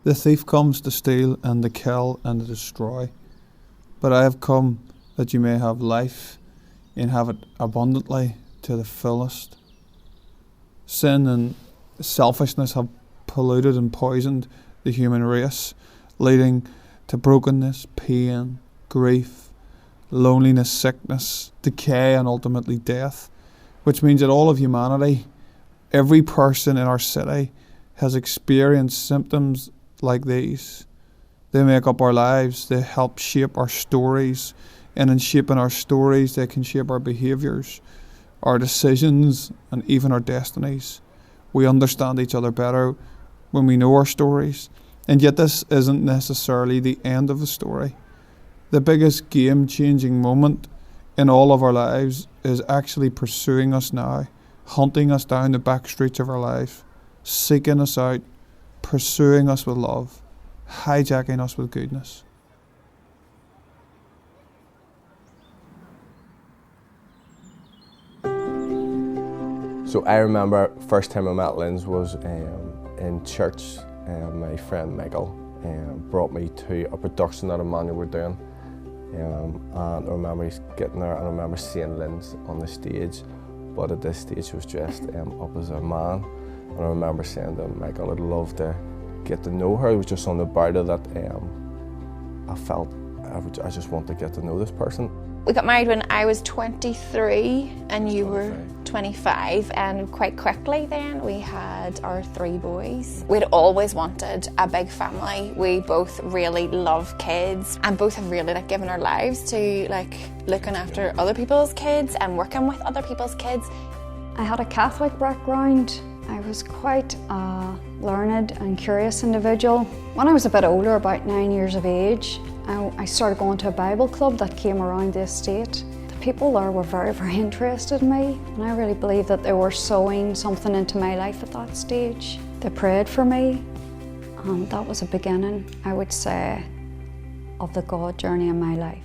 The thief comes to steal and to kill and to destroy. But I have come that you may have life and have it abundantly to the fullest. Sin and selfishness have polluted and poisoned the human race, leading to brokenness, pain, grief, loneliness, sickness, decay, and ultimately death, which means that all of humanity, every person in our city, has experienced symptoms like these. They make up our lives, they help shape our stories, and in shaping our stories, they can shape our behaviours, our decisions, and even our destinies. We understand each other better when we know our stories, and yet this isn't necessarily the end of the story. The biggest game-changing moment in all of our lives is actually pursuing us now, hunting us down the back streets of our life, seeking us out, pursuing us with love, hijacking us with goodness. So I remember first time I met Linz was in church. My friend Michael brought me to a production that Emmanuel were doing. And I remember getting there and I remember seeing Linz on the stage, but at this stage she was dressed up as a man. And I remember saying to Michael, I'd love to get to know her. It was just something about her that I felt I just want to get to know this person. We got married when I was 23 and you were 25, and quite quickly then we had our 3 boys. We'd always wanted a big family. We both really love kids and both have really given our lives to looking after other people's kids and working with other people's kids. I had a Catholic background. I was quite a learned and curious individual. When I was a bit older, about 9 years of age, I started going to a Bible club that came around the estate. The people there were very, very interested in me, and I really believe that they were sowing something into my life at that stage. They prayed for me, and that was a beginning, I would say, of the God journey in my life.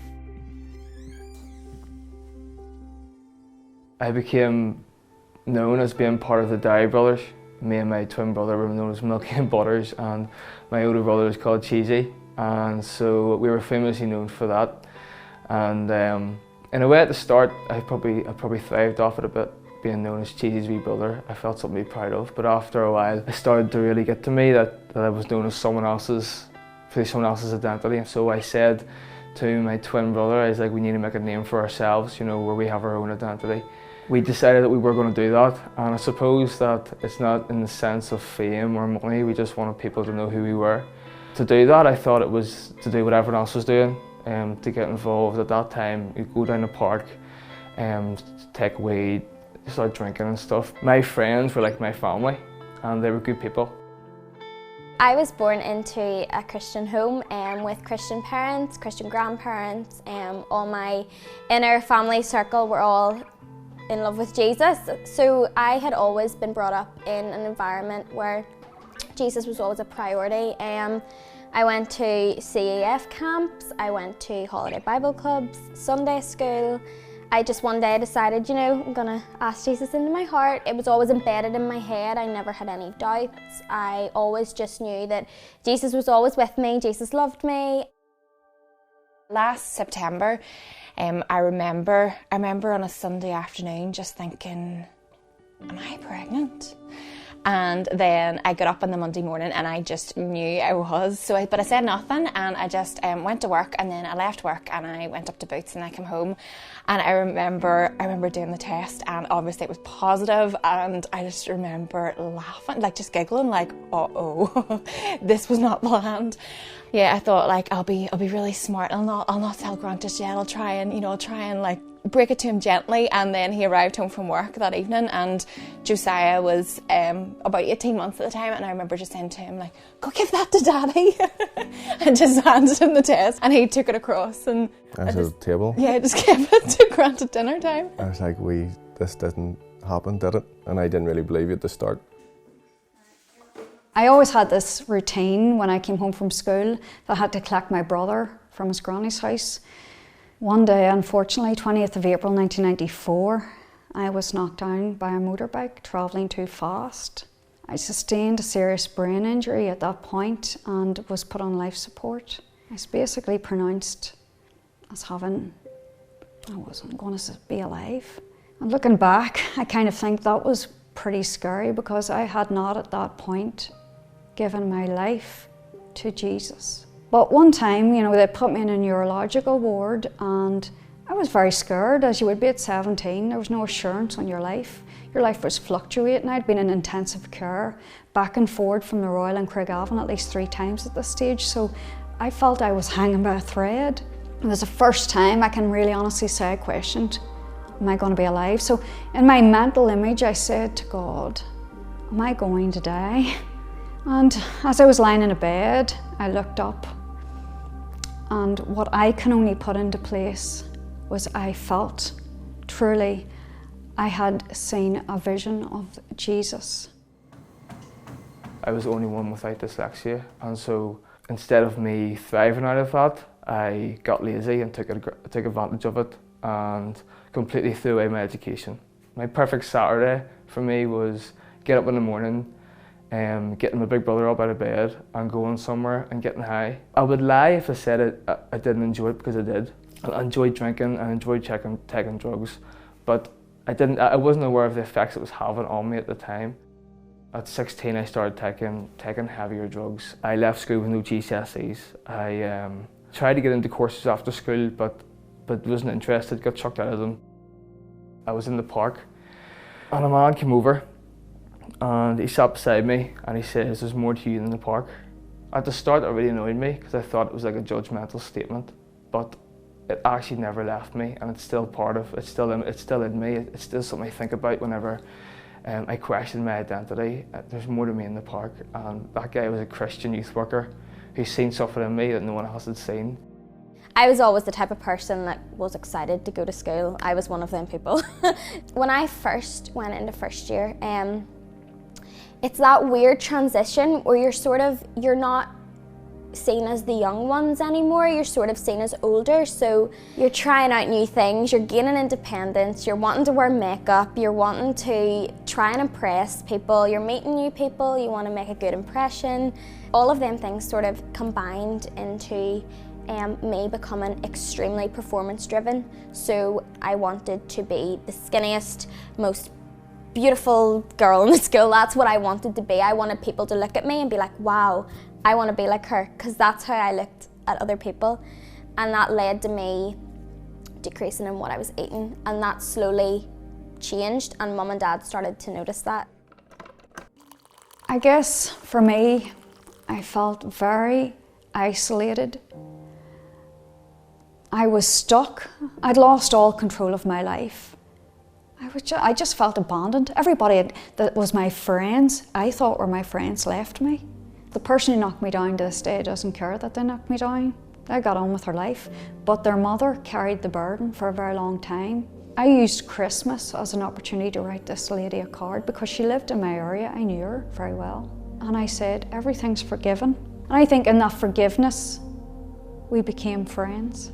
I became known as being part of the Dairy Brothers. Me and my twin brother were known as Milky and Butters, and my older brother was called Cheesy, and so we were famously known for that. And in a way at the start, I probably thrived off it a bit, being known as Cheesy's wee brother. I felt something to be proud of, but after a while it started to really get to me that I was known as someone else's identity. So I said to my twin brother, I was like, we need to make a name for ourselves, where we have our own identity. We decided that we were going to do that, and I suppose that it's not in the sense of fame or money, we just wanted people to know who we were. To do that, I thought it was to do what everyone else was doing, to get involved. At that time, you'd go down the park, take weed, start drinking and stuff. My friends were like my family, and they were good people. I was born into a Christian home with Christian parents, Christian grandparents. All my inner family circle were all in love with Jesus. So I had always been brought up in an environment where Jesus was always a priority. I went to CAF camps, I went to holiday Bible clubs, Sunday school. I just one day decided, I'm gonna ask Jesus into my heart. It was always embedded in my head. I never had any doubts. I always just knew that Jesus was always with me, Jesus loved me. Last September, I remember on a Sunday afternoon just thinking, am I pregnant? And then I got up on the Monday morning and I just knew I was. But I said nothing, and I just went to work, and then I left work and I went up to Boots and I came home, and I remember doing the test, and obviously it was positive, and I just remember laughing, just giggling, uh-oh, this was not planned. Yeah, I thought I'll be really smart. I'll not tell Grant just yet. I'll try and break it to him gently. And then he arrived home from work that evening, and Josiah was about 18 months at the time, and I remember just saying to him, go give that to Daddy. And just handed him the test, and he took it across, and at the table? Yeah, I just gave it to Grant at dinner time. I was like, this didn't happen, did it? And I didn't really believe it at the start. I always had this routine when I came home from school that I had to collect my brother from his granny's house. One day, unfortunately, 20th of April 1994, I was knocked down by a motorbike travelling too fast. I sustained a serious brain injury at that point and was put on life support. I was basically pronounced as having, I wasn't going to be alive. And looking back, I kind of think that was pretty scary because I had not at that point given my life to Jesus. But one time, they put me in a neurological ward and I was very scared, as you would be at 17. There was no assurance on your life. Your life was fluctuating. I'd been in intensive care, back and forward from the Royal and Craigavon at least 3 times at this stage, so I felt I was hanging by a thread. It was the first time I can really honestly say I questioned, am I going to be alive? So in my mental image, I said to God, am I going to die? And as I was lying in a bed, I looked up, and what I can only put into place was I felt truly I had seen a vision of Jesus. I was the only one without dyslexia, and so instead of me thriving out of that, I got lazy and took advantage of it and completely threw away my education. My perfect Saturday for me was get up in the morning, getting my big brother up out of bed and going somewhere and getting high. I would lie if I said I didn't enjoy it, because I did. I enjoyed drinking and enjoyed taking drugs, but I wasn't aware of the effects it was having on me at the time. At 16, I started taking heavier drugs. I left school with no GCSEs. I tried to get into courses after school, but wasn't interested, got chucked out of them. I was in the park, and a man came over, and he sat beside me, and he says, "There's more to you than the park." At the start, it really annoyed me, because I thought it was like a judgmental statement, but it actually never left me, and it's still it's still in me. It's still something I think about whenever I question my identity. There's more to me in the park, and that guy was a Christian youth worker who's seen something in me that no one else had seen. I was always the type of person that was excited to go to school. I was one of them people. When I first went into first year, it's that weird transition where you're not seen as the young ones anymore, you're sort of seen as older, so you're trying out new things, you're gaining independence, you're wanting to wear makeup, you're wanting to try and impress people, you're meeting new people, you want to make a good impression. All of them things sort of combined into me becoming extremely performance driven. So I wanted to be the skinniest, most beautiful girl in the school. That's what I wanted to be. I wanted people to look at me and be like, wow, I want to be like her, because that's how I looked at other people. And that led to me decreasing in what I was eating, and that slowly changed, and Mum and Dad started to notice that. I guess for me, I felt very isolated. I was stuck. I'd lost all control of my life. I just felt abandoned. Everybody that was my friends, I thought were my friends, left me. The person who knocked me down to this day doesn't care that they knocked me down. They got on with her life, but their mother carried the burden for a very long time. I used Christmas as an opportunity to write this lady a card because she lived in my area. I knew her very well. And I said, everything's forgiven. And I think in that forgiveness, we became friends.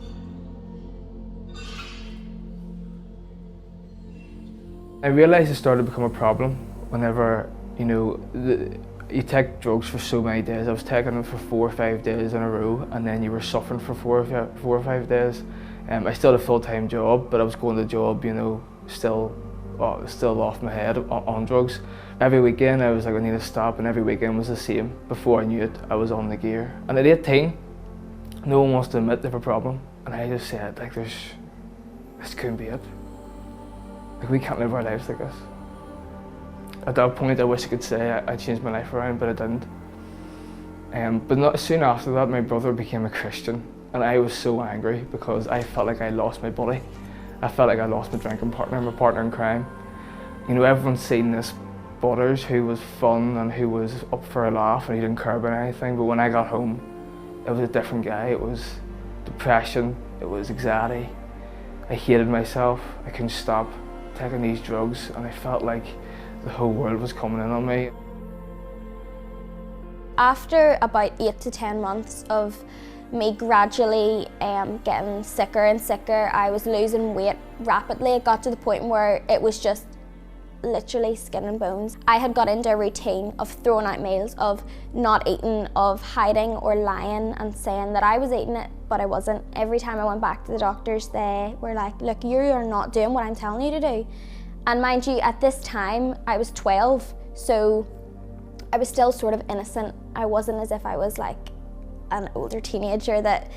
I realised it started to become a problem whenever, you take drugs for so many days. I was taking them for 4 or 5 days in a row, and then you were suffering for 4 or 5 days. I still had a full-time job, but I was going to the job, still off my head on drugs. Every weekend I was like, I need to stop, and every weekend was the same. Before I knew it, I was on the gear. And at 18, no one wants to admit they have a problem, and I just said, this couldn't be it. We can't live our lives like this. At that point, I wish I could say I changed my life around, but I didn't. But not soon after that, my brother became a Christian, and I was so angry because I felt like I lost my buddy. I felt like I lost my drinking partner, my partner in crime. Everyone's seen this Butters who was fun and who was up for a laugh and he didn't care about anything, but when I got home, it was a different guy. It was depression, it was anxiety. I hated myself, I couldn't stop taking these drugs, and I felt like the whole world was coming in on me. After about 8 to 10 months of me gradually getting sicker and sicker, I was losing weight rapidly. It got to the point where it was just literally skin and bones. I had got into a routine of throwing out meals, of not eating, of hiding or lying and saying that I was eating it, but I wasn't. Every time I went back to the doctors, they were like, look, you are not doing what I'm telling you to do. And mind you, at this time, I was 12, so I was still sort of innocent. I wasn't as if I was like an older teenager that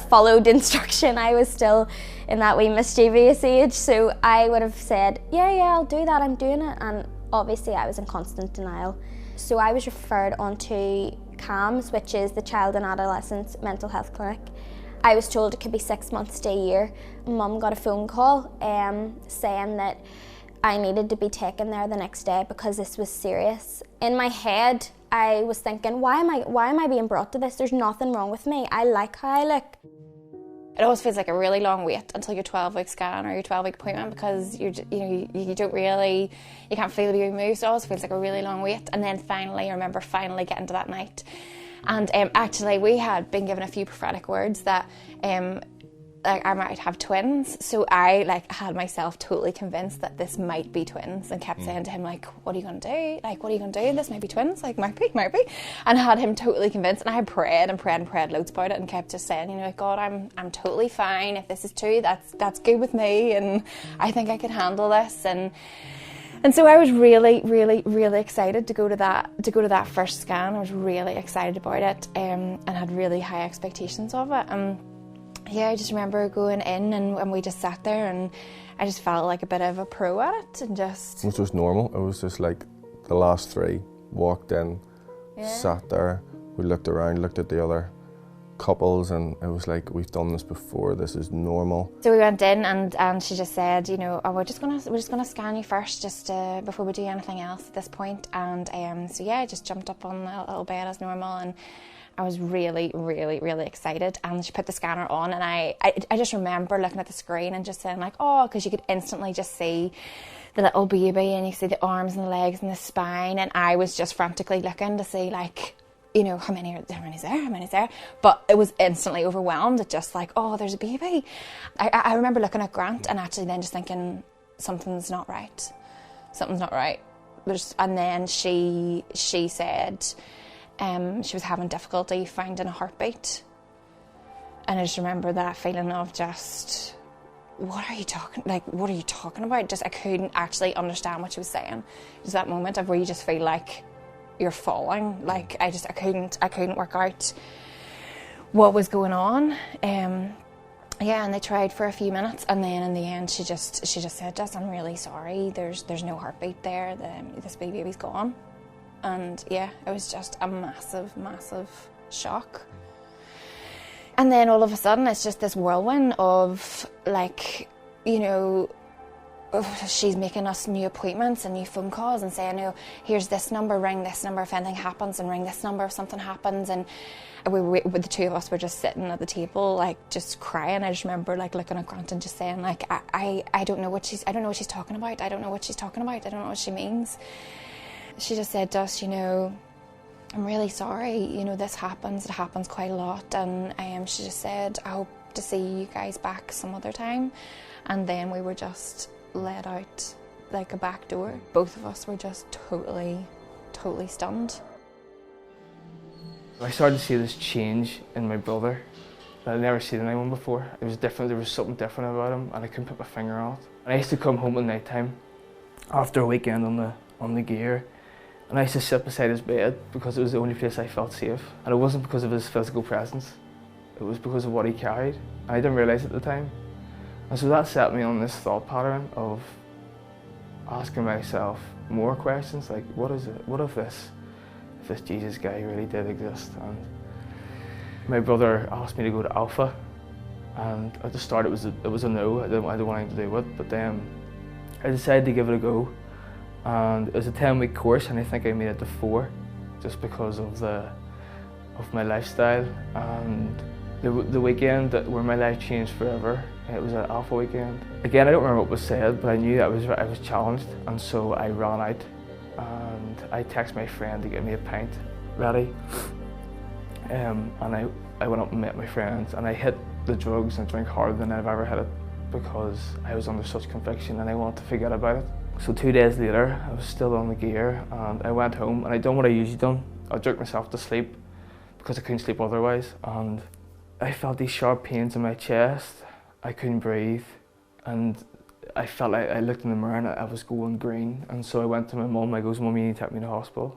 followed instruction. I was still in that wee mischievous age, so I would have said, yeah, I'll do that, I'm doing it, and obviously I was in constant denial. So I was referred onto CAMS, which is the Child and Adolescent Mental Health Clinic. I was told it could be 6 months to a year. Mum got a phone call saying that I needed to be taken there the next day because this was serious. In my head, I was thinking, why am I being brought to this? There's nothing wrong with me. I like how I look. It always feels like a really long wait until your 12-week scan or your 12-week appointment, because you can't feel the baby move. So it always feels like a really long wait. And then finally, I remember getting to that night. And actually, we had been given a few prophetic words that I might have twins. So I had myself totally convinced that this might be twins, and kept saying to him, like, what are you going to do? Like, what are you going to do? This might be twins. Like, might be. And had him totally convinced. And I had prayed loads about it, and kept just saying, like, God, I'm totally fine. If this is true, that's good with me. And I think I can handle this. And so I was really, really, really excited to go to that first scan. I was really excited about it, and had really high expectations of it. Yeah, I just remember going in and we just sat there, and I just felt like a bit of a pro at it, and just... It was just normal. It was just like the last three walked in, sat there, we looked around, looked at the other couples, and it was like, we've done this before, this is normal. So we went in, and she just said, we're just gonna scan you first, just before we do anything else at this point. And so yeah, I just jumped up on a little bed as normal, and I was really, really, really excited. And she put the scanner on, and I just remember looking at the screen and just saying, like, oh, because you could instantly just see the little baby, and you see the arms and the legs and the spine, and I was just frantically looking to see, like, how many's there? But it was instantly overwhelmed at just like, oh, there's a baby. I remember looking at Grant and actually then just thinking, something's not right. And then she said she was having difficulty finding a heartbeat. And I just remember that feeling of just, what are you talking about? Just, I couldn't actually understand what she was saying. Just that moment of where you just feel like you're falling. Like, I couldn't work out what was going on. And they tried for a few minutes, and then in the end she just said, I'm really sorry, there's no heartbeat there, this baby's gone. And yeah, it was just a massive, massive shock. And then all of a sudden it's just this whirlwind of, like, she's making us new appointments and new phone calls and saying, here's this number, ring this number if anything happens, and ring this number if something happens. And the two of us were just sitting at the table, like, just crying. I just remember, like, looking at Grant and just saying, like, I don't know what she's talking about. I don't know what she means. She just said to us, I'm really sorry, this happens. It happens quite a lot. And she just said, I hope to see you guys back some other time. And then we were just let out like a back door. Both of us were just totally stunned. I started to see this change in my brother that I'd never seen in anyone before. It was different, there was something different about him, and I couldn't put my finger on it. And I used to come home at night time after a weekend on the gear, and I used to sit beside his bed because it was the only place I felt safe. And it wasn't because of his physical presence, it was because of what he carried. And I didn't realise it at the time. And so that set me on this thought pattern of asking myself more questions, like, what is it? What if this Jesus guy really did exist? And my brother asked me to go to Alpha, and at the start it was a no. I didn't want anything to do with it, but then I decided to give it a go. And it was a 10-week course, and I think I made it to 4, just because of my lifestyle. And the weekend where my life changed forever, it was an Alpha weekend. Again, I don't remember what was said, but I knew I was challenged, and so I ran out and I texted my friend to get me a pint ready. And I went up and met my friends, and I hit the drugs and drank harder than I've ever hit it because I was under such conviction and I wanted to forget about it. So 2 days later, I was still on the gear and I went home and I done what I usually done. I jerked myself to sleep because I couldn't sleep otherwise, and I felt these sharp pains in my chest. I couldn't breathe, and I felt like I looked in the mirror and I was going green. And so I went to my mum. I goes, "Mum, you need to take me to hospital."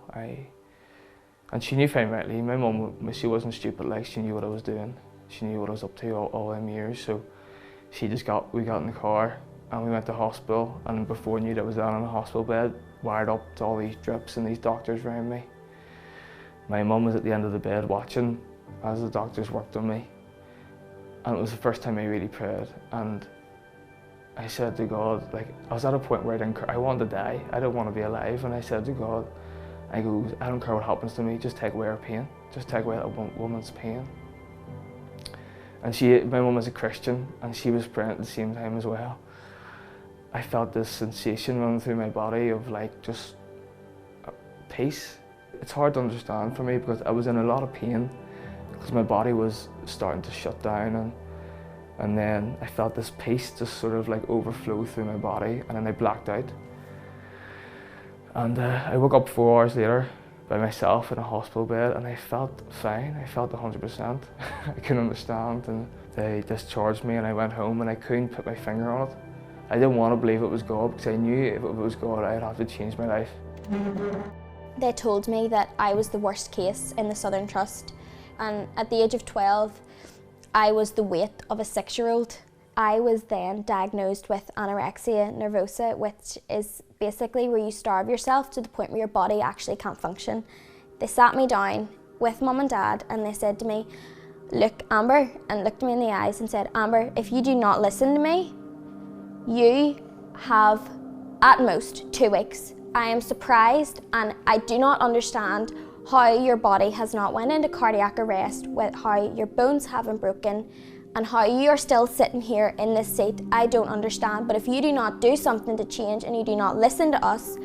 And she knew fine rightly. My mum, she wasn't stupid, like, she knew what I was doing. She knew what I was up to all them years. So we got in the car and we went to hospital, and before I knew it, I was down on a hospital bed, wired up to all these drips and these doctors around me. My mum was at the end of the bed watching as the doctors worked on me. And it was the first time I really prayed. And I said to God, like, I was at a point where I wanted to die. I didn't want to be alive. And I said to God, I don't care what happens to me, just take away her pain. Just take away that woman's pain. And my mum was a Christian, and she was praying at the same time as well. I felt this sensation running through my body of, like, just peace. It's hard to understand for me because I was in a lot of pain because my body was starting to shut down, and then I felt this peace just sort of like overflow through my body, and then I blacked out. And I woke up 4 hours later by myself in a hospital bed, and I felt fine. I felt 100%. I couldn't understand, and they discharged me, and I went home, and I couldn't put my finger on it. I didn't want to believe it was God because I knew if it was God, I'd have to change my life. They told me that I was the worst case in the Southern Trust, and at the age of 12, I was the weight of a 6-year-old. I was then diagnosed with anorexia nervosa, which is basically where you starve yourself to the point where your body actually can't function. They sat me down with Mum and Dad and they said to me, "Look, Amber," and looked me in the eyes and said, "Amber, if you do not listen to me, you have at most 2 weeks. I am surprised and I do not understand how your body has not went into cardiac arrest, with how your bones haven't broken, and how you are still sitting here in this seat. I don't understand, but if you do not do something to change and you do not listen to us,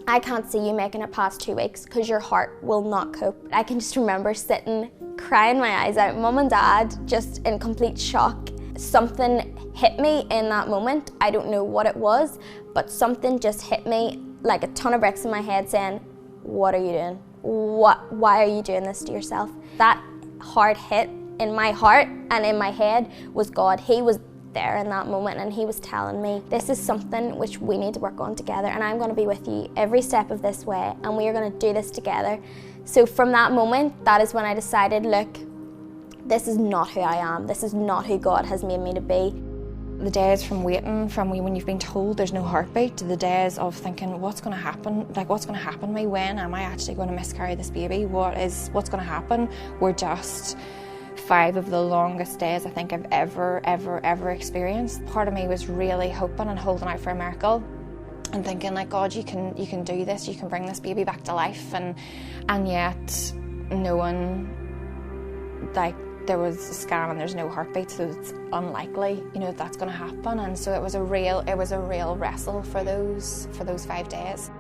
I can't see you making it past 2 weeks because your heart will not cope." I can just remember sitting, crying my eyes out, Mum and Dad just in complete shock. Something hit me in that moment. I don't know what it was, but something just hit me like a ton of bricks in my head saying, "What are you doing? Why are you doing this to yourself?" That hard hit in my heart and in my head was God. He was there in that moment and he was telling me, this is something which we need to work on together, and I'm going to be with you every step of this way, and we are going to do this together. So from that moment, that is when I decided, look, this is not who I am. This is not who God has made me to be. The days from waiting, from when you've been told there's no heartbeat, to the days of thinking, what's going to happen? Like, what's going to happen to me? When am I actually going to miscarry this baby? What's going to happen? Were just 5 of the longest days I think I've ever experienced. Part of me was really hoping and holding out for a miracle and thinking, like, God, you can do this, you can bring this baby back to life, and yet knowing, like, there was a scan and there's no heartbeat, so it's unlikely, that's going to happen. And so it was a real wrestle for those 5 days.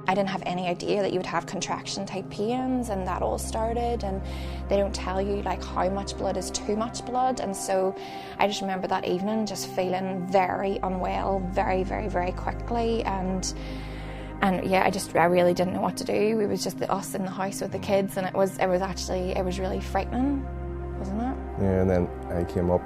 I didn't have any idea that you would have contraction type pains, and that all started, and they don't tell you like how much blood is too much blood. And so I just remember that evening just feeling very unwell very quickly, and yeah, I really didn't know what to do. It was just us in the house with the kids, and it was really frightening, wasn't it? Yeah, and then I came up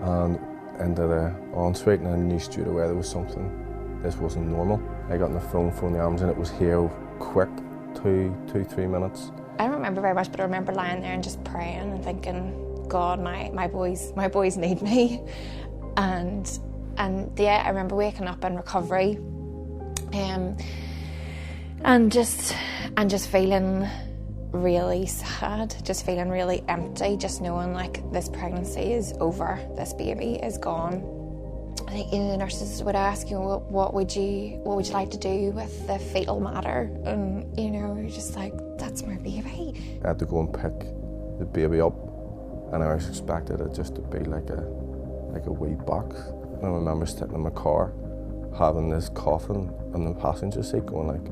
and into the ensuite, and I knew straight away there was something. This wasn't normal. I got on the phone the arms, and it was here quick, 2-3 minutes. I don't remember very much, but I remember lying there and just praying and thinking, God, my boys need me. And yeah, I remember waking up in recovery, and just feeling really sad, just feeling really empty, just knowing like this pregnancy is over, this baby is gone. I think the nurses would ask you, what would you like to do with the fetal matter? And you're just like, that's my baby. I had to go and pick the baby up, and I was expected it just to be like a wee box. And I remember sitting in my car, having this coffin on the passenger seat, going like,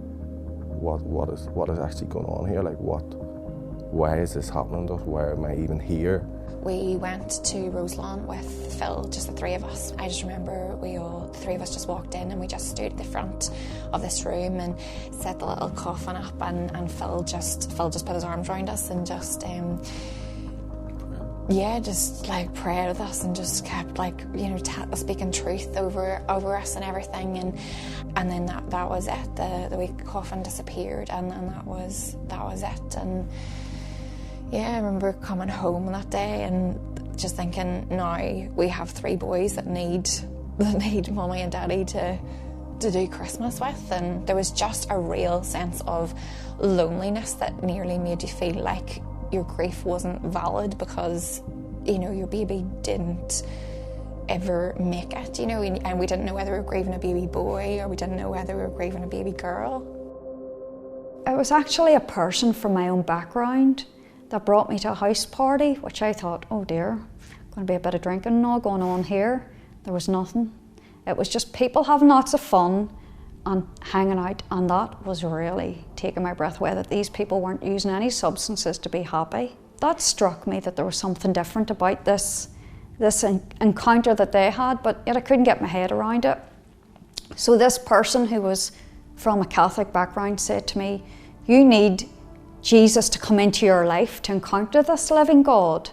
what is actually going on here? Like, why is this happening to us? Why am I even here? we went to Roselawn with Phil, just the three of us. I just remember the three of us just walked in and we just stood at the front of this room and set the little coffin up, and Phil just put his arms around us and just just like prayed with us and just kept like, speaking truth over us and everything, and then that was it. The wee coffin disappeared, and that was it. And yeah, I remember coming home on that day and just thinking, now we have three boys that need Mummy and Daddy to do Christmas with. And there was just a real sense of loneliness that nearly made you feel like your grief wasn't valid because, your baby didn't ever make it, and we didn't know whether we were grieving a baby boy or we didn't know whether we were grieving a baby girl. It was actually a person from my own background that brought me to a house party, which I thought, oh dear, going to be a bit of drinking and all going on here. There was nothing. It was just people having lots of fun and hanging out, and that was really taking my breath away, that these people weren't using any substances to be happy. That struck me that there was something different about this encounter that they had, but yet I couldn't get my head around it. So this person who was from a Catholic background said to me, you need Jesus to come into your life to encounter this living God.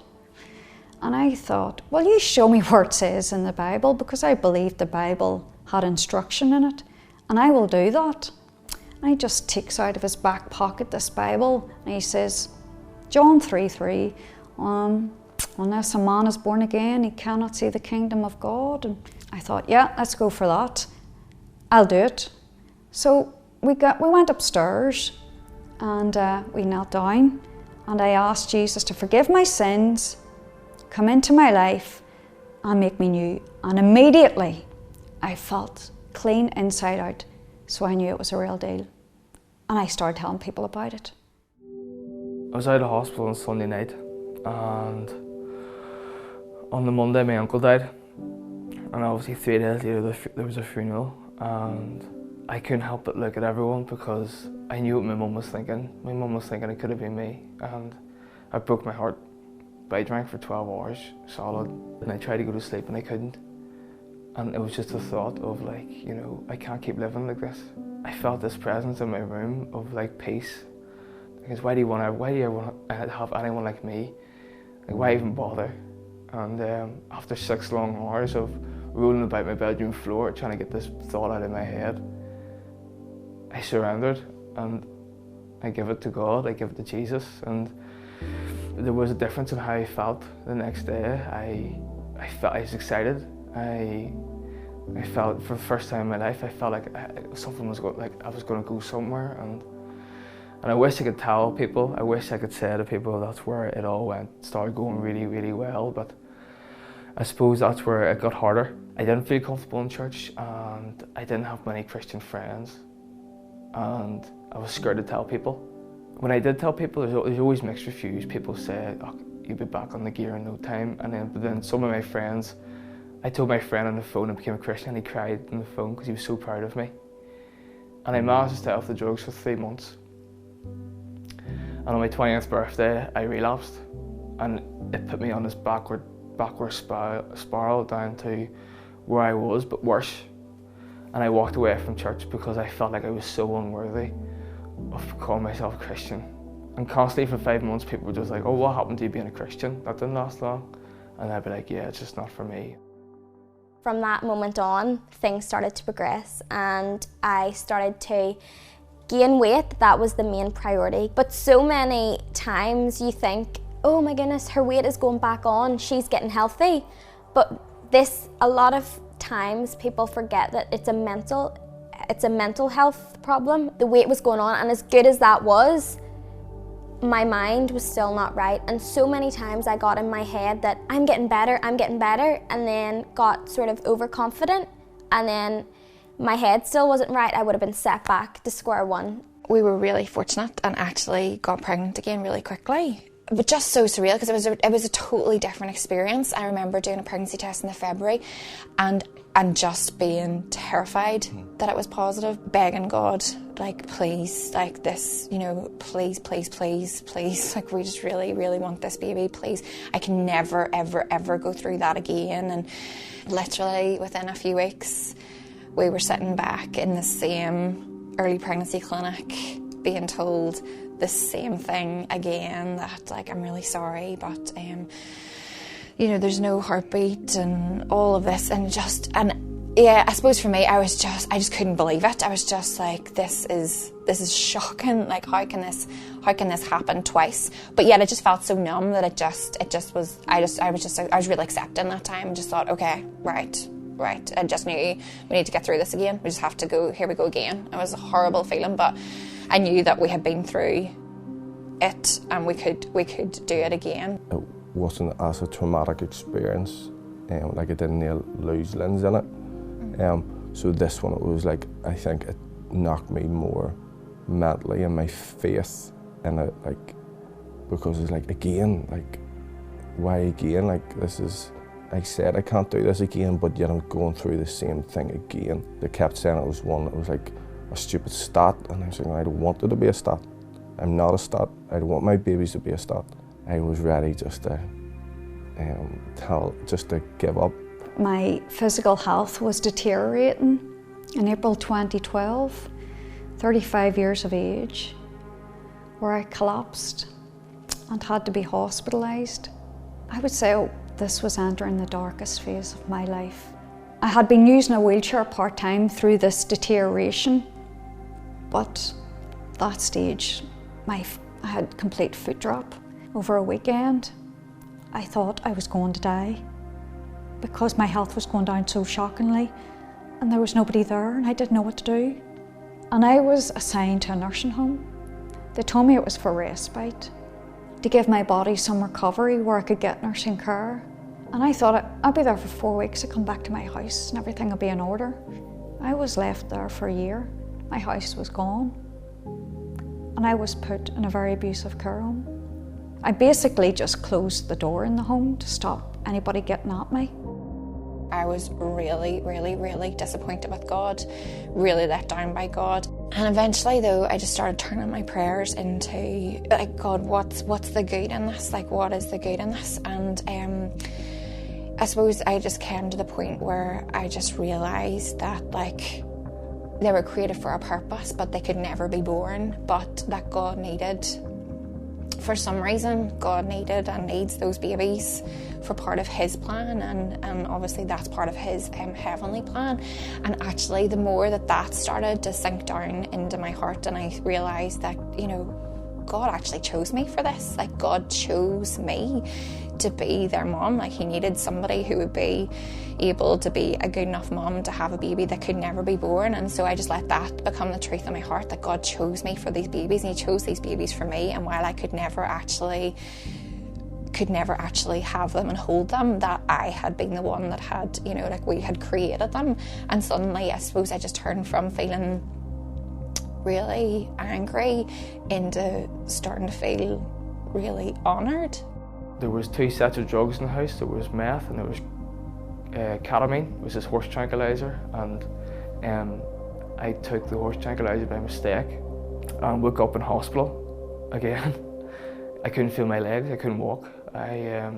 And I thought, well, you show me where it says in the Bible, because I believed the Bible had instruction in it, and I will do that. And he just takes out of his back pocket this Bible, and he says, John 3:3, unless a man is born again, he cannot see the kingdom of God. And I thought, yeah, let's go for that. I'll do it. So we went upstairs and we knelt down, and I asked Jesus to forgive my sins, come into my life and make me new. And immediately I felt clean inside out, so I knew it was a real deal. And I started telling people about it. I was out of hospital on Sunday night, and on the Monday my uncle died, and obviously 3 days later there was a funeral, and I couldn't help but look at everyone because I knew what my mum was thinking. My mum was thinking it could have been me, and I broke my heart. But I drank for 12 hours solid, and I tried to go to sleep and I couldn't. And it was just a thought of like, I can't keep living like this. I felt this presence in my room of like peace. Because why do you ever want to have anyone like me? Like, why even bother? And after 6 long hours of rolling about my bedroom floor trying to get this thought out of my head, I surrendered and I give it to God, I give it to Jesus. And there was a difference in how I felt the next day. I was excited. I felt, for the first time in my life, I felt like something was going, like I was going to go somewhere, and I wish I could tell people. I wish I could say to people that's where it all started going really, really well. But I suppose that's where it got harder. I didn't feel comfortable in church, and I didn't have many Christian friends, and I was scared to tell people. When I did tell people, there's always mixed reviews. People say, oh, you'll be back on the gear in no time. But then some of my friends, I told my friend on the phone I became a Christian, and he cried on the phone because he was so proud of me. And I managed to stay off the drugs for 3 months. And on my 20th birthday, I relapsed, and it put me on this backward spiral down to where I was, but worse. And I walked away from church because I felt like I was so unworthy of calling myself a Christian. And constantly for 5 months, people were just like, oh, what happened to you being a Christian? That didn't last long. And I'd be like, yeah, it's just not for me. From that moment on, things started to progress, and I started to gain weight. That was the main priority. But so many times you think, oh my goodness, her weight is going back on, she's getting healthy. But a lot of times people forget that it's a mental health problem. The weight was going on, and as good as that was, my mind was still not right. And so many times I got in my head that I'm getting better, and then got sort of overconfident, and then my head still wasn't right. I would have been set back to square one. We were really fortunate and actually got pregnant again really quickly. but just so surreal, because it was a totally different experience. I remember doing a pregnancy test in the February and just being terrified that it was positive, begging God, like, please, like this, you know, please, please, please, please, like, we just really, really want this baby, please. I can never, ever, ever go through that again. And literally within a few weeks, we were sitting back in the same early pregnancy clinic being told the same thing again, that, like, I'm really sorry, but you know, there's no heartbeat and all of this, and yeah, I suppose for me, I just couldn't believe it. I was just like, this is shocking. Like, how can this happen twice? But yet it just felt so numb that it just was. I was really accepting that time, and just thought, okay, right. I just knew we need to get through this again. We just have to go. Here we go again. It was a horrible feeling, but I knew that we had been through it, and we could do it again. It wasn't as a traumatic experience, like I didn't lose limbs in it. So this one, it was like, I think it knocked me more mentally, and my faith in it, like, because it's like, again, like, why again? Like, this is, I said I can't do this again, but yet I'm going through the same thing again. They kept saying it was one that was like a stupid stat, and I was like, I don't want it to be a stat. I'm not a stat. I don't want my babies to be a stat. I was ready just to give up. My physical health was deteriorating. In April 2012, 35 years of age, where I collapsed and had to be hospitalised. I would say this was entering the darkest phase of my life. I had been using a wheelchair part-time through this deterioration, but that stage, I had complete foot drop. Over a weekend, I thought I was going to die because my health was going down so shockingly, and there was nobody there, and I didn't know what to do. And I was assigned to a nursing home. They told me it was for respite, to give my body some recovery where I could get nursing care. And I thought I'd be there for 4 weeks, I'd come back to my house and everything would be in order. I was left there for a year. My house was gone, and I was put in a very abusive care home. I basically just closed the door in the home to stop anybody getting at me. I was really, really, really disappointed with God, really let down by God. And eventually, though, I just started turning my prayers into, like, God, what's the good in this? Like, what is the good in this? And I suppose I just came to the point where I just realised that, like, they were created for a purpose, but they could never be born, but that God needed, for some reason, God needed and needs those babies for part of his plan, and obviously that's part of his heavenly plan. And actually, the more that started to sink down into my heart, and I realised that, you know, God actually chose me for this. Like, God chose me to be their mom. Like, he needed somebody who would be able to be a good enough mom to have a baby that could never be born. And so I just let that become the truth in my heart, that God chose me for these babies, and he chose these babies for me. And while I could never actually have them and hold them, that I had been the one that had, you know, like, we had created them. And suddenly, I suppose I just turned from feeling really angry into starting to feel really honoured. There was 2 sets of drugs in the house. There was meth and there was ketamine, which is horse tranquilizer, and I took the horse tranquilizer by mistake and woke up in hospital again. I couldn't feel my legs, I couldn't walk. I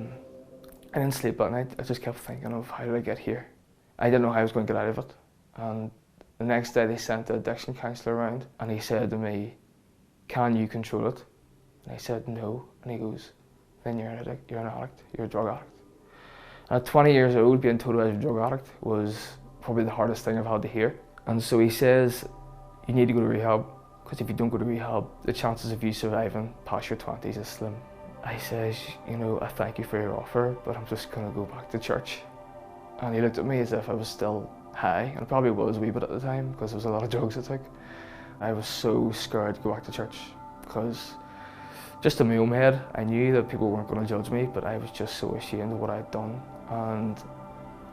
didn't sleep that night. I just kept thinking of, how did I get here? I didn't know how I was going to get out of it. And the next day they sent the addiction counsellor around, and he said to me, can you control it? And I said no, and he goes, then you're an addict, you're an addict, you're a drug addict. And at 20 years old, being told I was a drug addict was probably the hardest thing I've had to hear. And so he says, you need to go to rehab, because if you don't go to rehab, the chances of you surviving past your 20s is slim. I says, you know, I thank you for your offer, but I'm just going to go back to church. And he looked at me as if I was still high, and it probably was a wee bit at the time, because there was a lot of drugs I took. I was so scared to go back to church, because just in my own head, I knew that people weren't going to judge me, but I was just so ashamed of what I'd done. And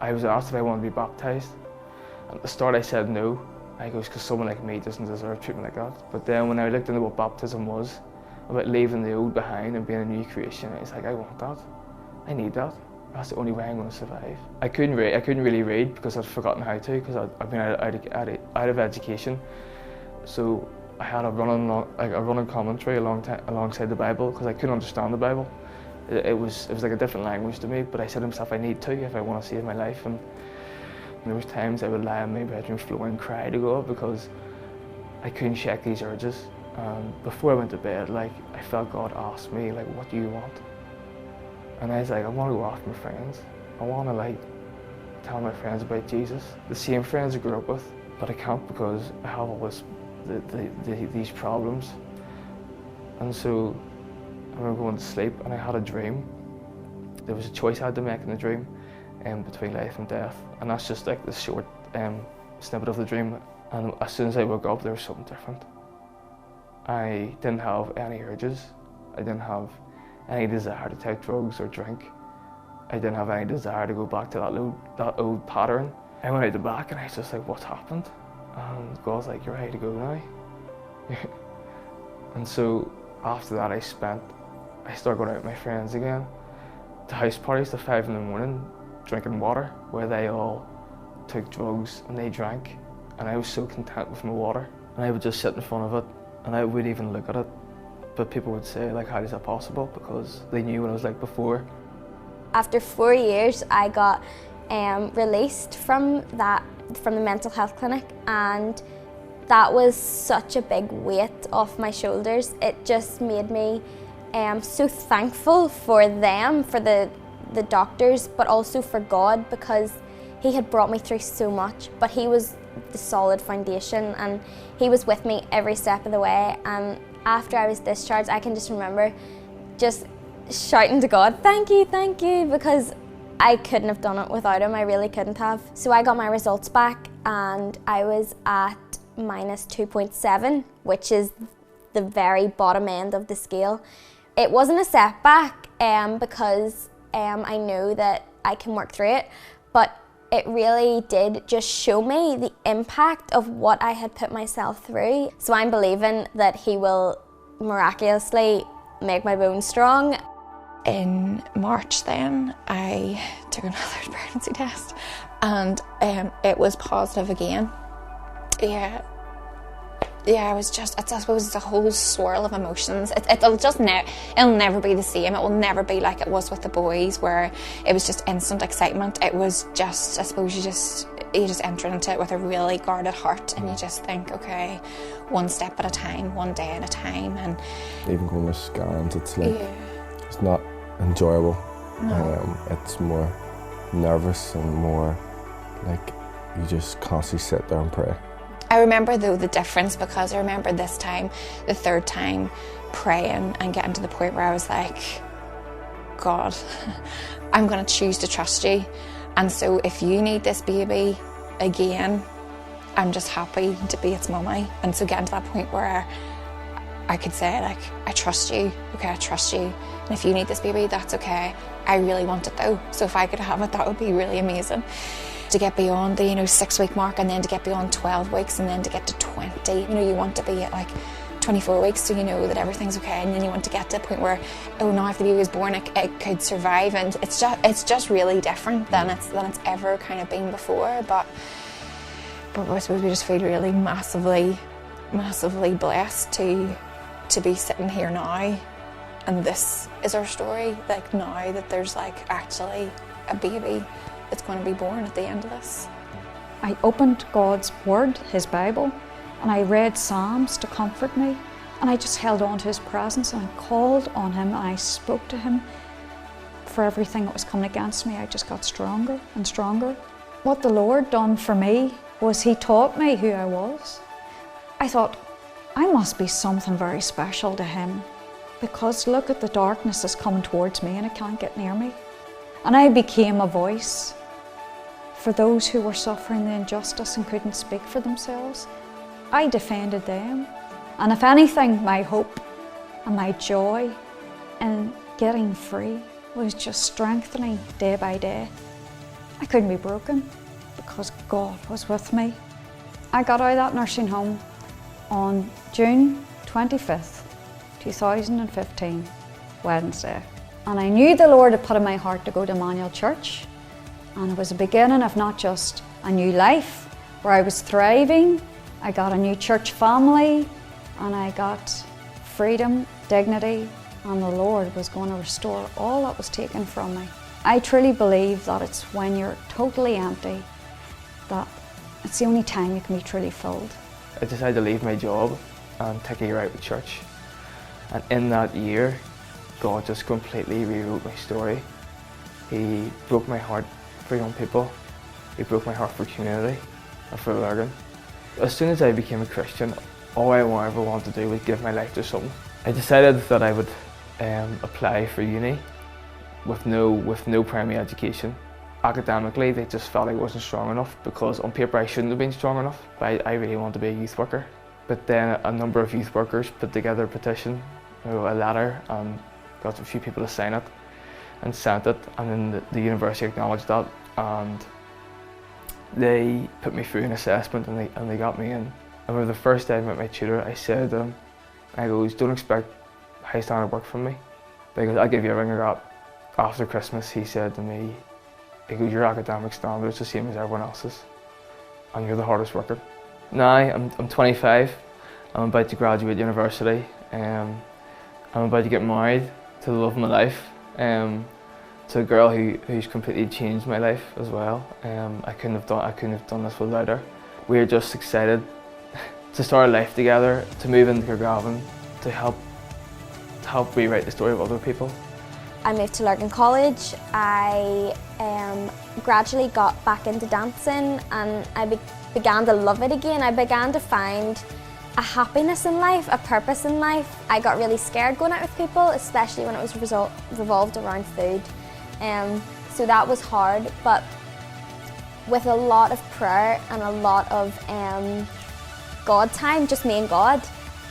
I was asked if I wanted to be baptised. At the start I said no. I goes, because someone like me doesn't deserve treatment like that. But then when I looked into what baptism was, about leaving the old behind and being a new creation. It's like, I want that. I need that. That's the only way I'm going to survive. I couldn't really read because I'd forgotten how to, because I'd been out of education. So I had a running commentary alongside the Bible because I couldn't understand the Bible. It was like a different language to me, but I said to myself, I need to if I want to save my life. And there was times I would lie on my bedroom floor and cry to God because I couldn't shake these urges. Before I went to bed, like, I felt God ask me, like, what do you want? And I was like, I want to go off with my friends. I want to, like, tell my friends about Jesus, the same friends I grew up with, but I can't because I have all these problems. And so I remember going to sleep and I had a dream. There was a choice I had to make in the dream between life and death. And that's just like the short snippet of the dream. And as soon as I woke up, there was something different. I didn't have any urges. I didn't have any desire to take drugs or drink. I didn't have any desire to go back to that old pattern. I went out the back and I was just like, what's happened? And God's like, you're ready to go now. And so after that, I started going out with my friends again to house parties till 5 in the morning, drinking water, where they all took drugs and they drank. And I was so content with my water. And I would just sit in front of it and I wouldn't even look at it. But people would say, like, how is that possible? Because they knew what I was like before. After 4 years, I got released from the mental health clinic, and that was such a big weight off my shoulders. It just made me so thankful for them, for the doctors, but also for God, because He had brought me through so much, but He was the solid foundation and He was with me every step of the way. And after I was discharged, I can just remember just shouting to God, thank you, because I couldn't have done it without Him. I really couldn't have. So I got my results back and I was at minus 2.7, which is the very bottom end of the scale. It wasn't a setback because I know that I can work through it, but it really did just show me the impact of what I had put myself through. So I'm believing that He will miraculously make my bones strong. In March then, I took another pregnancy test and it was positive again. Yeah, I was just, I suppose it's a whole swirl of emotions. It'll never be the same. It will never be like it was with the boys where it was just instant excitement. It was just, I suppose you just enter into it with a really guarded heart and you just think, okay, one step at a time, one day at a time. And even going with scans, it's like, it's not enjoyable. No. It's more nervous and more like you just constantly sit there and pray. I remember though the difference, because I remember this time, the third time, praying and getting to the point where I was like, God, I'm going to choose to trust you. And so if you need this baby again, I'm just happy to be its mummy. And so getting to that point where I could say, like, I trust you, okay, I trust you. And if you need this baby, that's okay. I really want it though. So if I could have it, that would be really amazing. To get beyond the 6 week mark and then to get beyond 12 weeks and then to get to 20, you want to be at like 24 weeks so you know that everything's okay, and then you want to get to the point where, oh, now if the baby was born it could survive, and it's just really different than it's ever kind of been before. But I suppose we just feel really massively blessed to be sitting here now, and this is our story, like now that there's like actually a baby that's going to be born at the end of this. I opened God's Word, His Bible, and I read Psalms to comfort me, and I just held on to His presence and I called on Him and I spoke to Him. For everything that was coming against me, I just got stronger and stronger. What the Lord done for me was He taught me who I was. I thought, I must be something very special to Him, because look at the darkness that's coming towards me and it can't get near me. And I became a voice for those who were suffering the injustice and couldn't speak for themselves. I defended them. And if anything, my hope and my joy in getting free was just strengthening day by day. I couldn't be broken because God was with me. I got out of that nursing home on June 25th, 2015, Wednesday. And I knew the Lord had put in my heart to go to Emmanuel Church. And it was the beginning of not just a new life, where I was thriving, I got a new church family, and I got freedom, dignity, and the Lord was going to restore all that was taken from me. I truly believe that it's when you're totally empty that it's the only time you can be truly filled. I decided to leave my job and take a year out with church. And in that year, God just completely rewrote my story. He broke my heart for young people. He broke my heart for community and for Lurgan. As soon as I became a Christian, all I ever wanted to do was give my life to something. I decided that I would apply for uni with no primary education. Academically, they just felt I wasn't strong enough because on paper I shouldn't have been strong enough, but I really wanted to be a youth worker. But then a number of youth workers put together a petition, a letter, and got a few people to sign it and sent it, and then the university acknowledged that, and they put me through an assessment and they got me in. I remember the first day I met my tutor, I said to him, I goes, don't expect high standard work from me. But he goes, I'll give you everything I got. After Christmas, he said to me, he goes, your academic standard is the same as everyone else's, and you're the hardest worker. Now, I'm 25, I'm about to graduate university, I'm about to get married to the love of my life, to a girl who's completely changed my life as well. I couldn't have done this without her. We're just excited to start a life together, to move into Craigavon, to help rewrite the story of other people. I moved to Lurgan College. I gradually got back into dancing, and I began to love it again. I began to find a happiness in life, a purpose in life. I got really scared going out with people, especially when it was revolved around food. So that was hard, but with a lot of prayer and a lot of God time, just me and God,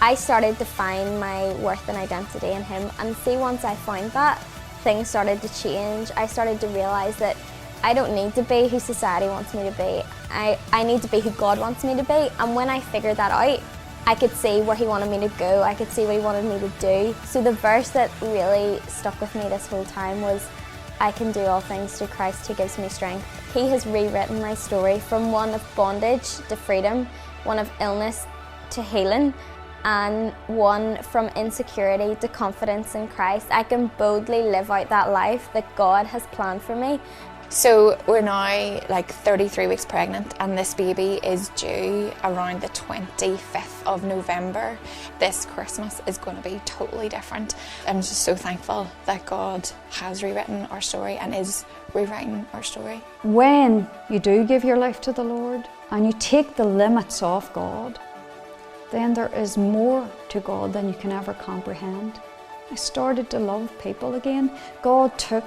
I started to find my worth and identity in Him. And see, once I found that, things started to change. I started to realise that I don't need to be who society wants me to be. I need to be who God wants me to be. And when I figured that out, I could see where He wanted me to go. I could see what He wanted me to do. So the verse that really stuck with me this whole time was, I can do all things through Christ who gives me strength. He has rewritten my story from one of bondage to freedom, one of illness to healing, and one from insecurity to confidence in Christ. I can boldly live out that life that God has planned for me. So we're now like 33 weeks pregnant, and this baby is due around the 25th of November. This Christmas is going to be totally different. I'm just so thankful that God has rewritten our story and is rewriting our story. When you do give your life to the Lord and you take the limits off God, then there is more to God than you can ever comprehend. I started to love people again. God took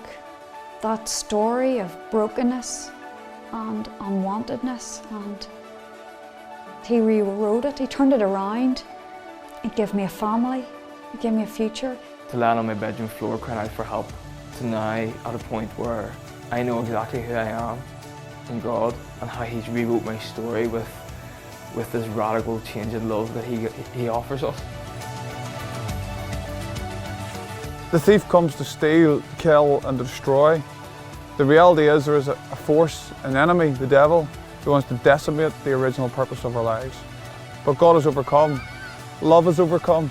that story of brokenness and unwantedness, and He rewrote it. He turned it around. He gave me a family. He gave me a future. To land on my bedroom floor crying out for help, to now at a point where I know exactly who I am in God and how He's rewrote my story with this radical change in love that He offers us. The thief comes to steal, kill and to destroy. The reality is there is a force, an enemy, the devil, who wants to decimate the original purpose of our lives. But God has overcome. Love has overcome.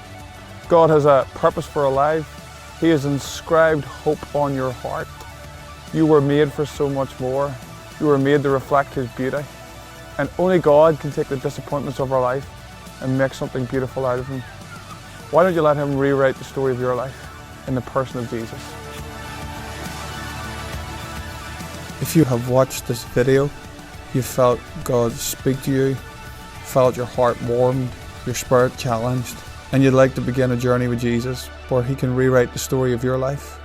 God has a purpose for our life. He has inscribed hope on your heart. You were made for so much more. You were made to reflect His beauty. And only God can take the disappointments of our life and make something beautiful out of them. Why don't you let Him rewrite the story of your life in the person of Jesus? If you have watched this video, you felt God speak to you, felt your heart warmed, your spirit challenged, and you'd like to begin a journey with Jesus where He can rewrite the story of your life,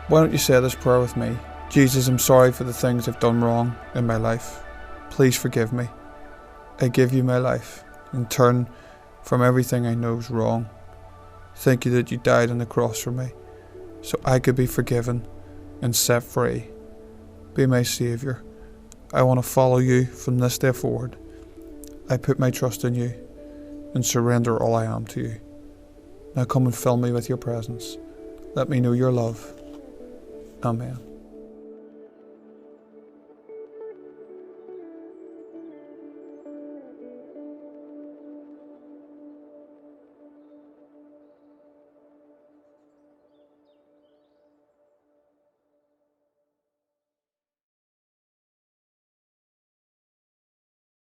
why don't you say this prayer with me? Jesus, I'm sorry for the things I've done wrong in my life. Please forgive me. I give you my life and turn from everything I know is wrong. Thank you that you died on the cross for me so I could be forgiven and set free. Be my Saviour. I want to follow you from this day forward. I put my trust in you and surrender all I am to you. Now come and fill me with your presence. Let me know your love. Amen.